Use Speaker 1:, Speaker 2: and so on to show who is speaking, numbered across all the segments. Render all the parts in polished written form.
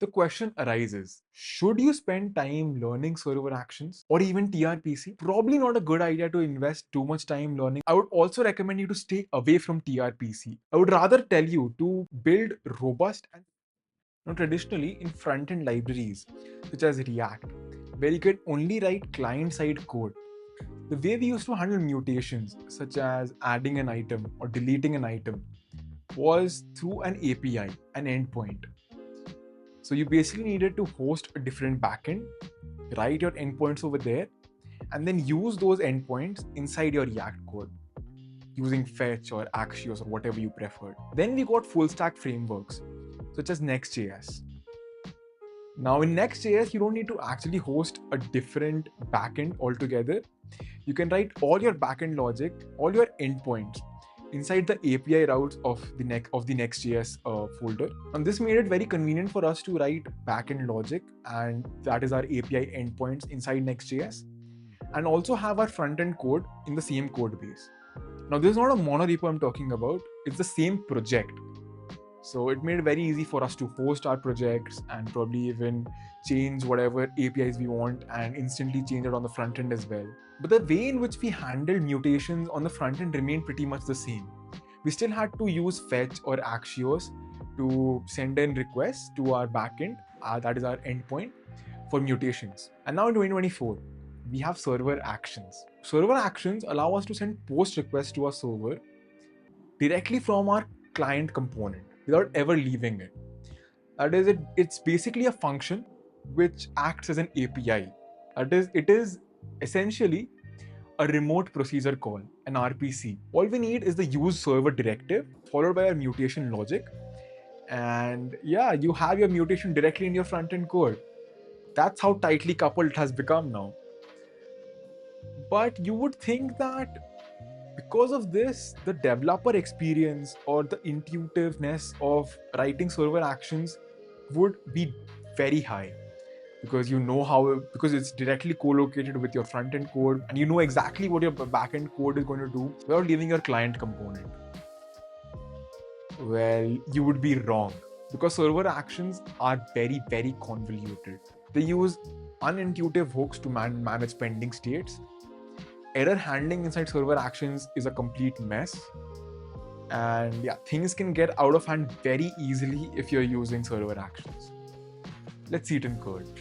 Speaker 1: The question arises, should you spend time learning server actions or even tRPC? Probably not a good idea to invest too much time learning. I would also recommend you to stay away from tRPC. I would rather tell you to build robust and traditionally in front-end libraries such as React, where you can only write client-side code. The way we used to handle mutations, such as adding an item or deleting an item, was through an API, an endpoint. So you basically needed to host a different backend, write your endpoints over there, and then use those endpoints inside your React code using Fetch or Axios or whatever you preferred. Then we got full stack frameworks such as Nextjs. Now in Nextjs, you don't need to actually host a different backend altogether. You can write all your backend logic, all your endpoints inside the API routes of the Nextjs folder. And this made it very convenient for us to write backend logic, and that is our API endpoints inside Nextjs, and also have our front-end code in the same code base. Now this is not a monorepo I'm talking about, it's the same project. So it made it very easy for us to host our projects and probably even change whatever APIs we want and instantly change it on the front end as well. But the way in which we handled mutations on the front end remained pretty much the same. We still had to use Fetch or Axios to send in requests to our backend, that is our endpoint, for mutations. And now in 2024, we have server actions. Server actions allow us to send post requests to our server directly from our client component without ever leaving it. That is, it's basically a function which acts as an API. That is, it is essentially a remote procedure call, an RPC. All we need is the use server directive followed by our mutation logic. And yeah, you have your mutation directly in your front-end code. That's how tightly coupled it has become now. But you would think that because of this, the developer experience or the intuitiveness of writing server actions would be very high, because you know how, because it's directly co-located with your front-end code and you know exactly what your back-end code is going to do without leaving your client component. Well, you would be wrong, because server actions are very, very convoluted. They use unintuitive hooks to manage pending states. Error handling inside server actions is a complete mess. And yeah, things can get out of hand very easily if you're using server actions. Let's see it in code.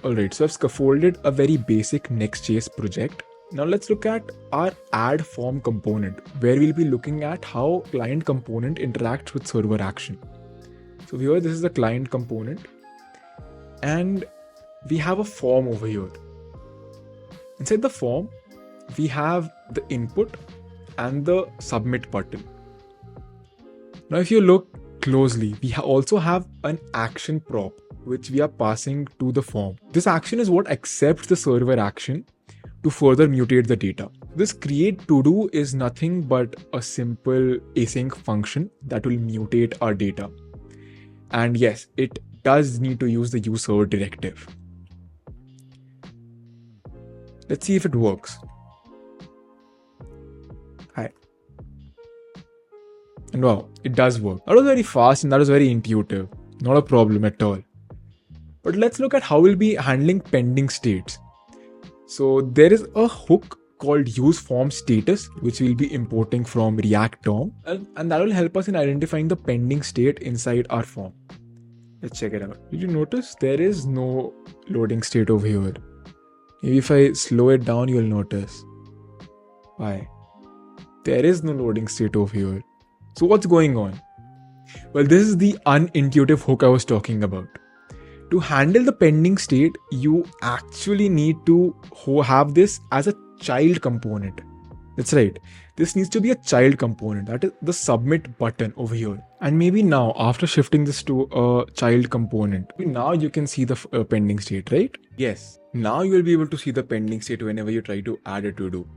Speaker 1: Alright, so I've scaffolded a very basic Nextjs project. Now let's look at our add form component, where we'll be looking at how client component interacts with server action. So here, this is the client component, and we have a form over here. Inside the form, we have the input and the submit button. Now, if you look closely, we also have an action prop, which we are passing to the form. This action is what accepts the server action to further mutate the data. This create to do is nothing but a simple async function that will mutate our data. And yes, it does need to use the use server directive. Let's see if it works. Hi. And wow, it does work. That was very fast and that was very intuitive. Not a problem at all. But let's look at how we'll be handling pending states. So there is a hook called useFormStatus, which we'll be importing from React DOM. And that will help us in identifying the pending state inside our form. Let's check it out. Did you notice there is no loading state over here? Maybe if I slow it down, you'll notice. Why? There is no loading state over here. So what's going on? Well, this is the unintuitive hook I was talking about. To handle the pending state, you actually need to have this as a child component. That's right. This needs to be a child component. That is the submit button over here. And maybe now, after shifting this to a child component, now you can see the pending state, right? Yes. Now you will be able to see the pending state whenever you try to add a to-do.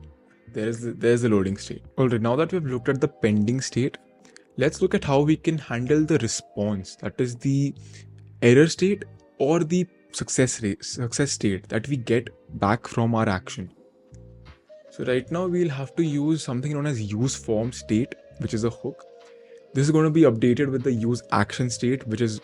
Speaker 1: There's the loading state. Alright, now that we've looked at the pending state, let's look at how we can handle the response. That is the error state or the success state that we get back from our action. So right now we'll have to use something known as useFormState, which is a hook. This is going to be updated with the useActionState, which is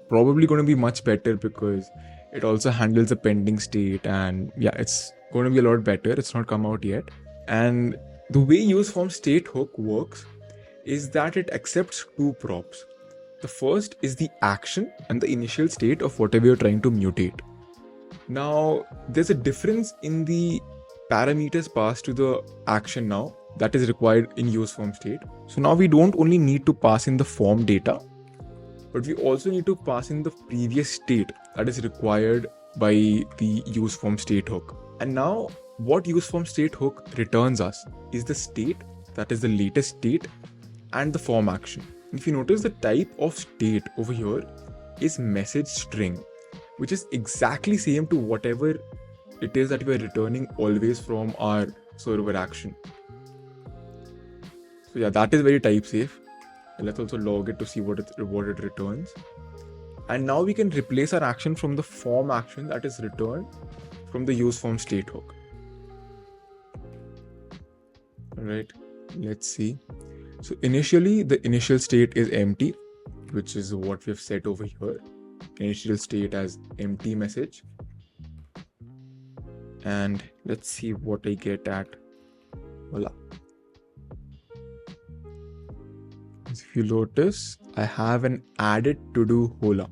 Speaker 1: probably going to be much better because it also handles a pending state, and yeah, it's going to be a lot better. It's not come out yet. And the way use form state hook works is that it accepts two props. The first is the action and the initial state of whatever you're trying to mutate. Now, there's a difference in the parameters passed to the action now that is required in use form state. So now we don't only need to pass in the form data, but we also need to pass in the previous state that is required by the use form state hook. And now what use form state hook returns us is the state, that is the latest state, and the form action. If you notice, the type of state over here is message string, which is exactly same to whatever it is that we are returning always from our server action. So yeah, that is very type safe. Let's also log it to see what it returns. And now we can replace our action from the form action that is returned from the use form state hook. All right, let's see. So initially, the initial state is empty, which is what we've set over here. Initial state as empty message. And let's see what I get at. Voila. If you notice, I have an added to do hola,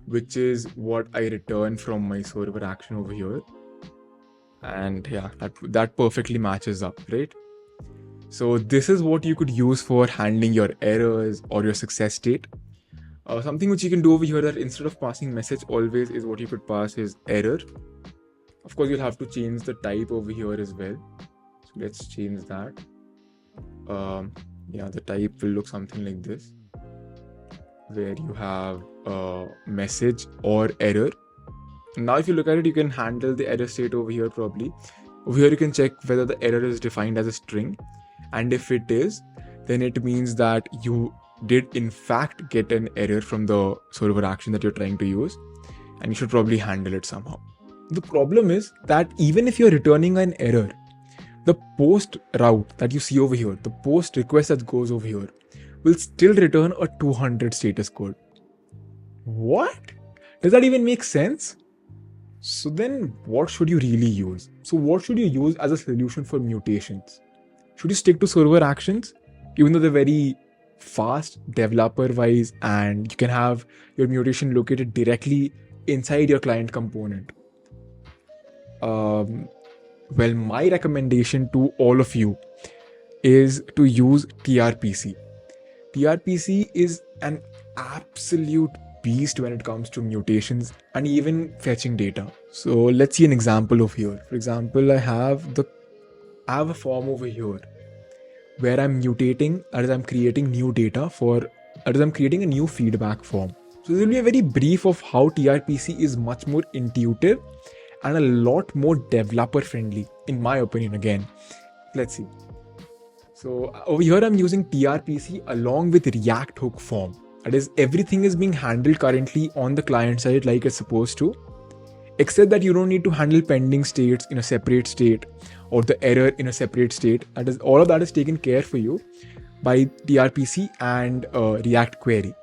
Speaker 1: which is what I return from my server action over here. And yeah, that perfectly matches up, right? So this is what you could use for handling your errors or your success state. Something which you can do over here that instead of passing message always is what you could pass is error. Of course, you'll have to change the type over here as well. So let's change that. Yeah, the type will look something like this, where you have a message or error. Now, if you look at it, you can handle the error state over here probably. Over here, you can check whether the error is defined as a string. And if it is, then it means that you did in fact get an error from the server action that you're trying to use, and you should probably handle it somehow. The problem is that even if you're returning an error, the post route that you see over here, the post request that goes over here, will still return a 200 status code. What? Does that even make sense? So then what should you really use? So what should you use as a solution for mutations? Should you stick to server actions, even though they're very fast developer-wise and you can have your mutation located directly inside your client component? Well, my recommendation to all of you is to use tRPC. tRPC is an absolute beast when it comes to mutations and even fetching data. So let's see an example of here. For example, I have a form over here where I'm mutating, that is I'm creating new data I'm creating a new feedback form. So this will be a very brief of how tRPC is much more intuitive and a lot more developer friendly, in my opinion. Again, let's see. So over here, I'm using tRPC along with React hook form. That is, everything is being handled currently on the client side like it's supposed to, except that you don't need to handle pending states in a separate state or the error in a separate state. That is, all of that is taken care for you by tRPC and React query,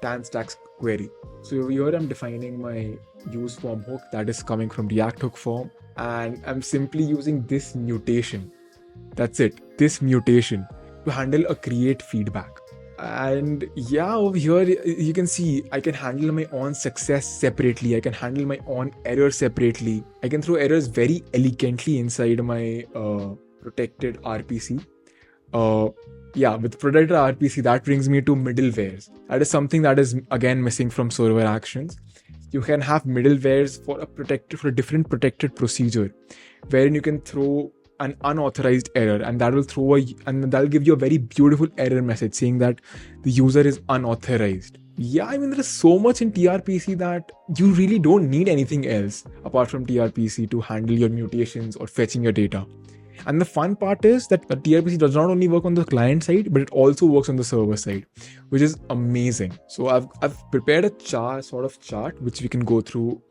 Speaker 1: TanStack query. So here I'm defining my use form hook that is coming from React hook form, and I'm simply using this mutation. That's it, this mutation to handle a create feedback. And yeah, over here you can see I can handle my own success separately. I can handle my own errors separately. I can throw errors very elegantly inside my protected RPC. Yeah, with protected RPC, that brings me to middlewares. That is something that is again missing from server actions. You can have middlewares for a different protected procedure, wherein you can throw an unauthorized error, and that'll give you a very beautiful error message saying that the user is unauthorized. Yeah, I mean, there is so much in tRPC that you really don't need anything else apart from tRPC to handle your mutations or fetching your data. And the fun part is that tRPC does not only work on the client side, but it also works on the server side, which is amazing. So I've prepared a chart which we can go through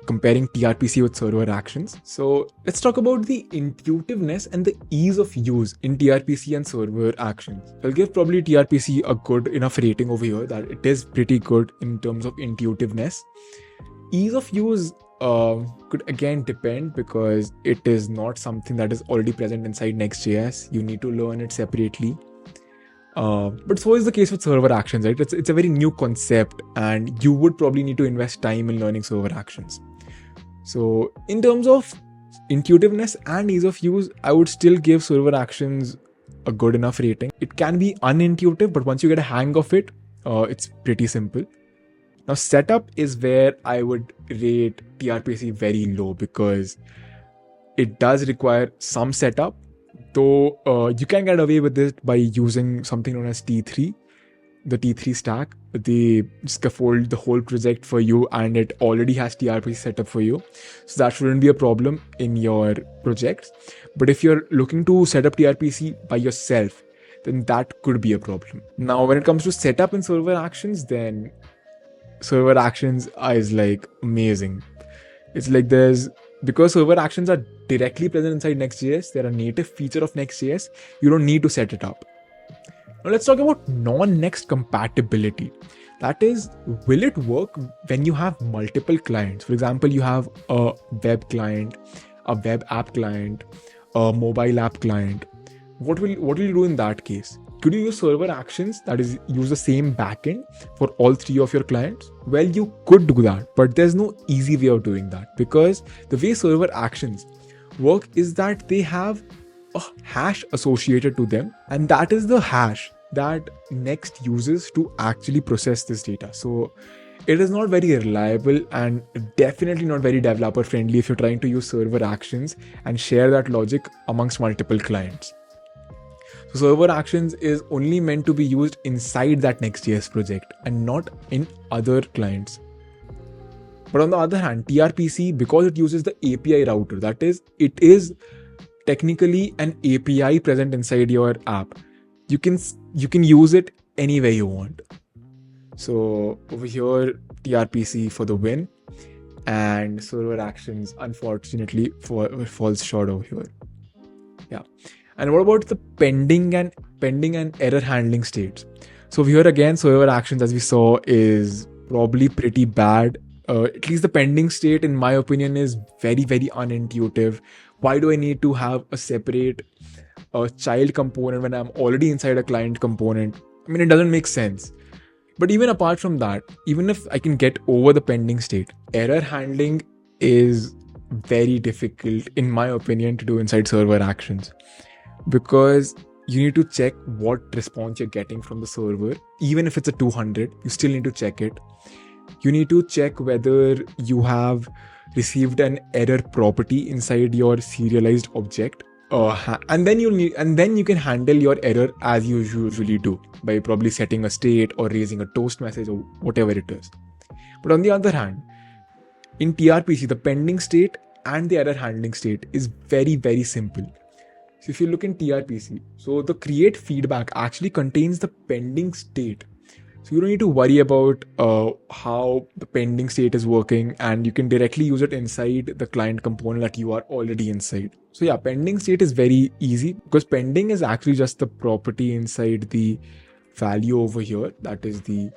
Speaker 1: comparing tRPC with server actions. So let's talk about the intuitiveness and the ease of use in tRPC and server actions. I'll give probably tRPC a good enough rating over here that it is pretty good in terms of intuitiveness. Ease of use could again depend because it is not something that is already present inside Nextjs. You need to learn it separately. But so is the case with server actions, right? It's a very new concept and you would probably need to invest time in learning server actions. So in terms of intuitiveness and ease of use, I would still give server actions a good enough rating. It can be unintuitive, but once you get a hang of it, it's pretty simple. Now setup is where I would rate tRPC very low because it does require some setup. Though you can get away with it by using something known as T3, the T3 stack. They scaffold the whole project for you and it already has tRPC set up for you. So that shouldn't be a problem in your projects. But if you're looking to set up tRPC by yourself, then that could be a problem. Now, when it comes to setup in server actions, then server actions is like amazing. It's like because server actions are directly present inside Nextjs, they're a native feature of Nextjs, you don't need to set it up. Now let's talk about non-Next compatibility. That is, will it work when you have multiple clients? For example, you have a web client, a web app client, a mobile app client. What will you do in that case? Could you use server actions, that is, use the same backend for all three of your clients? Well, you could do that, but there's no easy way of doing that because the way server actions work is that they have a hash associated to them, and that is the hash that Next uses to actually process this data. So it is not very reliable and definitely not very developer friendly if you're trying to use server actions and share that logic amongst multiple clients. So server actions is only meant to be used inside that Nextjs project and not in other clients. But on the other hand, tRPC, because it uses the API router, that is, it is technically an API present inside your app. You can use it anywhere you want. So over here, tRPC for the win, and server actions unfortunately falls short over here. Yeah. And what about the pending and error handling states? So here again, server actions, as we saw, is probably pretty bad. At least the pending state, in my opinion, is very, very unintuitive. Why do I need to have a separate child component when I'm already inside a client component? I mean, it doesn't make sense. But even apart from that, even if I can get over the pending state, error handling is very difficult, in my opinion, to do inside server actions. Because you need to check what response you're getting from the server. Even if it's a 200, you still need to check it. You need to check whether you have received an error property inside your serialized object. And then you can handle your error as you usually do by probably setting a state or raising a toast message or whatever it is. But on the other hand, in tRPC, the pending state and the error handling state is very, very simple. So if you look in tRPC, so the create feedback actually contains the pending state. So you don't need to worry about how the pending state is working, and you can directly use it inside the client component that you are already inside. So yeah, pending state is very easy because pending is actually just the property inside the value over here. That is the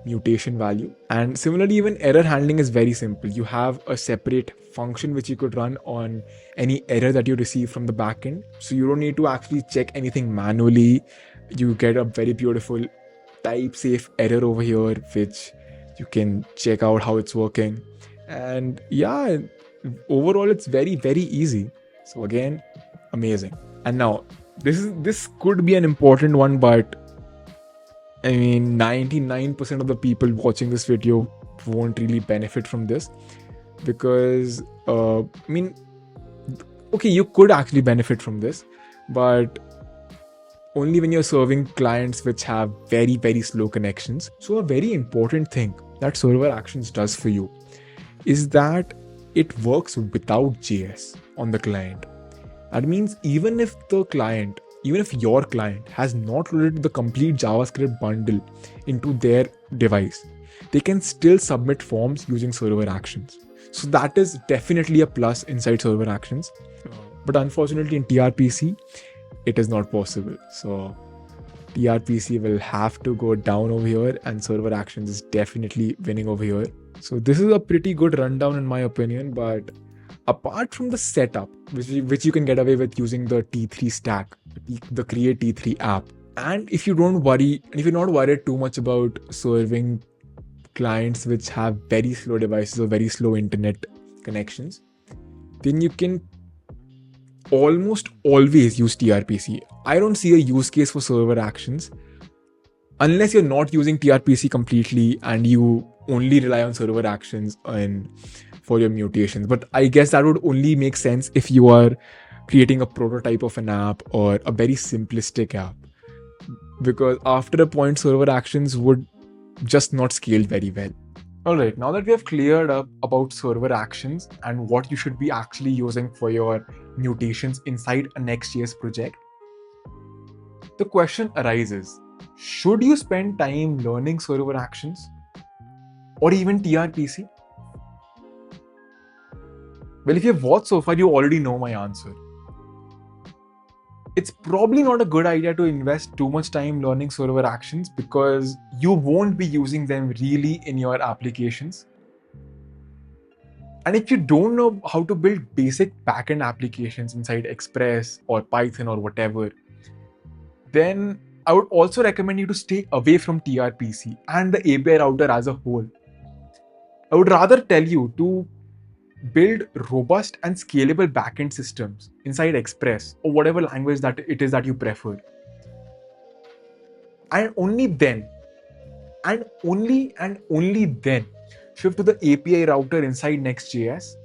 Speaker 1: mutation value. And similarly, even error handling is very simple. You have a separate function which you could run on any error that you receive from the backend. So you don't need to actually check anything manually. You get a very beautiful type safe error over here, which you can check out how it's working. And yeah, overall, it's very, very easy. So again, amazing. And now this could be an important one, but I mean, 99% of the people watching this video won't really benefit from this because, okay, you could actually benefit from this, but only when you're serving clients which have very, very slow connections. So a very important thing that server actions does for you is that it works without JS on the client. That means even if your client has not loaded the complete JavaScript bundle into their device, they can still submit forms using server actions. So that is definitely a plus inside server actions. But unfortunately in tRPC, it is not possible. So tRPC will have to go down over here, and server actions is definitely winning over here. So this is a pretty good rundown in my opinion, but apart from the setup, which you can get away with using the T3 stack, the Create T3 app, and if you're not worried too much about serving clients which have very slow devices or very slow internet connections, then you can almost always use tRPC. I don't see a use case for server actions unless you're not using tRPC completely and you only rely on server actions for your mutations. But I guess that would only make sense if you are creating a prototype of an app or a very simplistic app, because after a point server actions would just not scale very well. Alright, now that we have cleared up about server actions and what you should be actually using for your mutations inside a Nextjs project, the question arises, should you spend time learning server actions or even tRPC? Well, if you've watched so far, you already know my answer. It's probably not a good idea to invest too much time learning server actions because you won't be using them really in your applications. And if you don't know how to build basic backend applications inside Express or Python or whatever, then I would also recommend you to stay away from tRPC and the API router as a whole. I would rather tell you to build robust and scalable backend systems inside Express or whatever language that it is that you prefer. And only then, and only then, shift to the API router inside Nextjs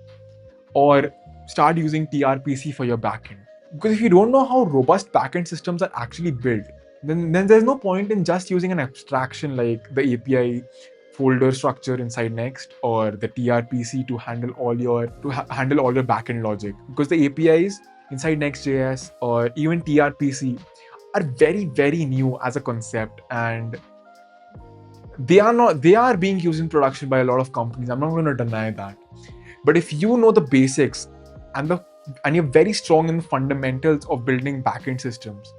Speaker 1: or start using tRPC for your backend. Because if you don't know how robust backend systems are actually built, then there's no point in just using an abstraction like the API folder structure inside Next or the tRPC to handle all your backend logic, because the APIs inside Nextjs or even tRPC are very, very new as a concept, and they are being used in production by a lot of companies. I'm not going to deny that. But if you know the basics and you're very strong in the fundamentals of building backend systems,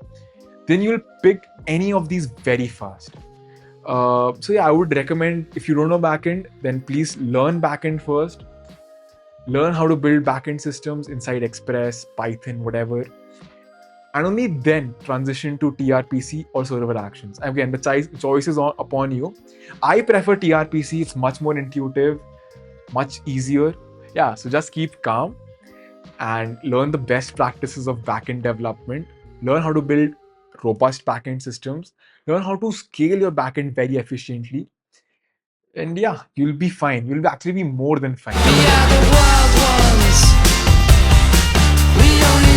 Speaker 1: then you'll pick any of these very fast. So yeah, I would recommend, if you don't know backend, then please learn backend first. Learn how to build backend systems inside Express, Python, whatever. And only then transition to tRPC or server actions. Again, the choice is upon you. I prefer tRPC. It's much more intuitive, much easier. Yeah, so just keep calm and learn the best practices of backend development. Learn how to build robust backend systems. Learn how to scale your backend very efficiently. And yeah, you'll be fine. You'll actually be more than fine.
Speaker 2: We are the wild ones. We only